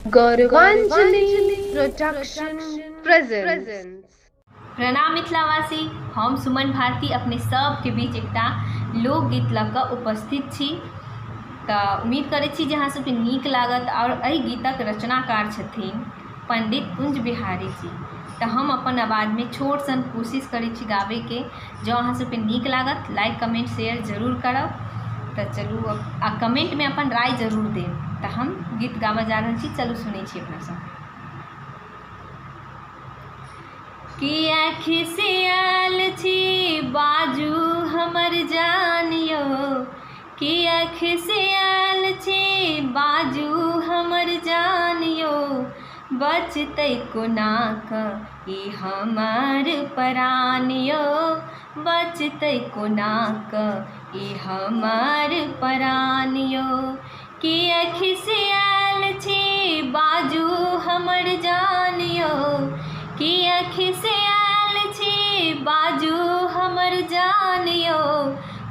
गौरवांजलि production presents. प्रणाम मिथिलावासी, हम सुमन भारती अपने सबके बीच एकटा लोकगीत लऽ कऽ उपस्थित छी। तऽ उम्मीद करै छी जे अहाँ सबके नीक लागत। और एहि गीतक रचनाकार छथिन पंडित कुंज बिहारी जी। तऽ हम अपन आवाजमे छोट सन कोशिश करै छी गाबैके। जँ अहाँ सबके नीक लागत लाइक कमेंट शेयर जरूर करब। तऽ चलू आ कमेंटमे अपन राय जरूर देब। तऽ हम गीत गाबऽ जा रहल छी, चलू सुनै छी अपना सब। किया खिसियाल छी बाजू हमर जानियो, किया खिसियाल छी बाजू हमर जानियो, बचतै कोना कऽ ई हमर परानियो, बचतै कोना कऽ ई हमर परानियो। किया खिसियाल छी बाजू हमर जानियो, किया खिसियाल छी बाजू हमर जानियो,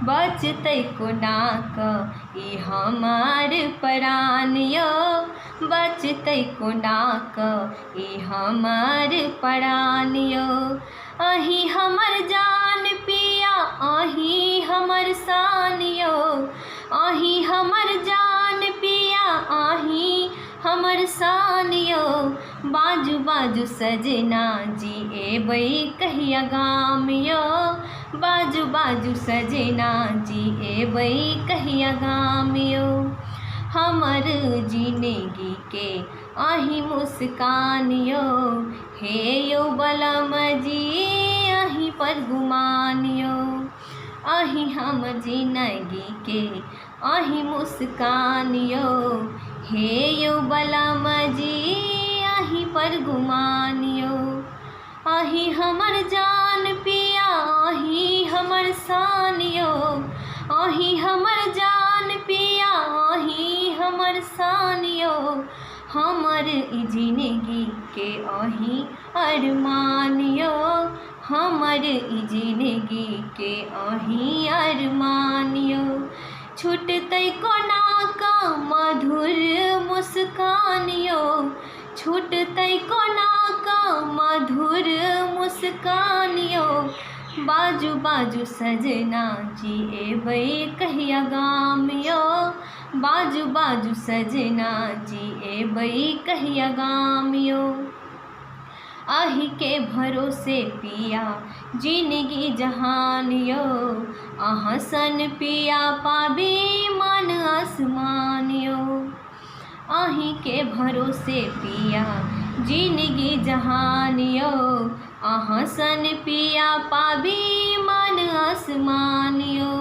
बचतै कोना कऽ ई हमर परानियो, बचतै कोना कऽ ई हमर परानियो। अहीं हमर जान पिया अहीं हमर सानियो, अहीं हमर जान पिया अहीं हमर सानियो, बाजू बाजू सजना जी एबै कहिया गाम यौ, बाजू बाजू सजना जी एबै कहिया गाम यौ। हमर जिंदगी के अहीं मुस्कान यौ, हे यौ बलम जी अहीं पर गुमान यौ, अहीं हमर जिंदगी के अहीं मुस्कान यौ, हे यौ बलम जी अहीं पर गुमान यौ। अहीं हमर जान पिया अहीं हमर शान यौ, अहीं हमर जान पिया अहीं हमर शान यौ, हमर ई जिंदगी के अहीं अरमान यौ, हमर ई जिंदगी के अहीं अरमान यौ। छूटतै कोना कऽ मधुर मुस्कान यौ, छूटतै कोना कऽ मधुर मुस्कान यौ, बाजू बाजू सजना जी एबै कहिया गाम यौ, बाजू बाजू सजना जी एबै कहिया गाम यौ। अहीं के भरोसे पिया जिंदगी जहान यौ, अहाँ सन पिया पाबी मन आसमान यौ, अहीं के भरोसे पिया जिंदगी जहान यौ, अहाँ सन पिया पाबी मन आसमान यौ।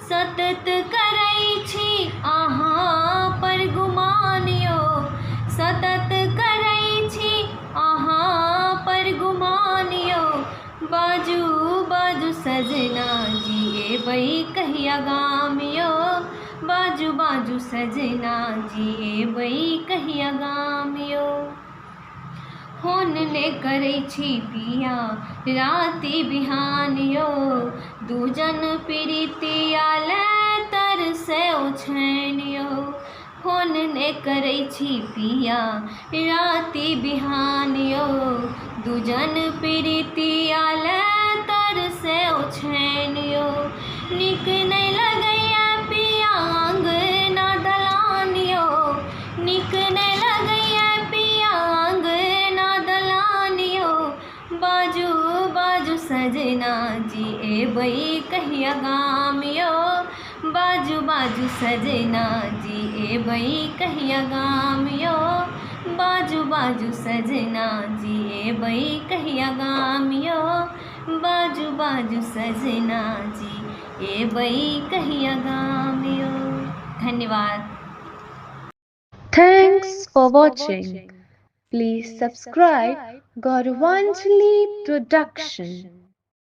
सतत करै छी अहाँ पर गुमान यौ, सतत करै छी अहाँ पर गुमान यौ, बाजू बाजू सजना जी एबै कहिया गाम यौ, बाजू बाजू सजना जी एबै कहिया गाम यौ। फोन ने करै छी पिया राति बिहान यौ, दूजन प्रीतिया ले तरसै ओछैन यौ, फोन ने करै छी पिया राति बिहान यौ, दूजन प्रीतिया ले तरसै ओछैन यौ। नीक नहि लगैया पिया अंगना दलान यौ, नीक नहि लगैया पिया अंगना दलान यौ, बाजू बाजू सजना जी एबै कहिया गाम यौ, बाजू बाजू सजना जी एबै कहिया गाम यौ, बाजू बाजू सजना जी एबै कहिया गाम यौ, बाजू बाजू सजना जी एबै कहिया गाम यौ। धन्यवाद। Thanks for watching. Please subscribe Gauravanjali Production.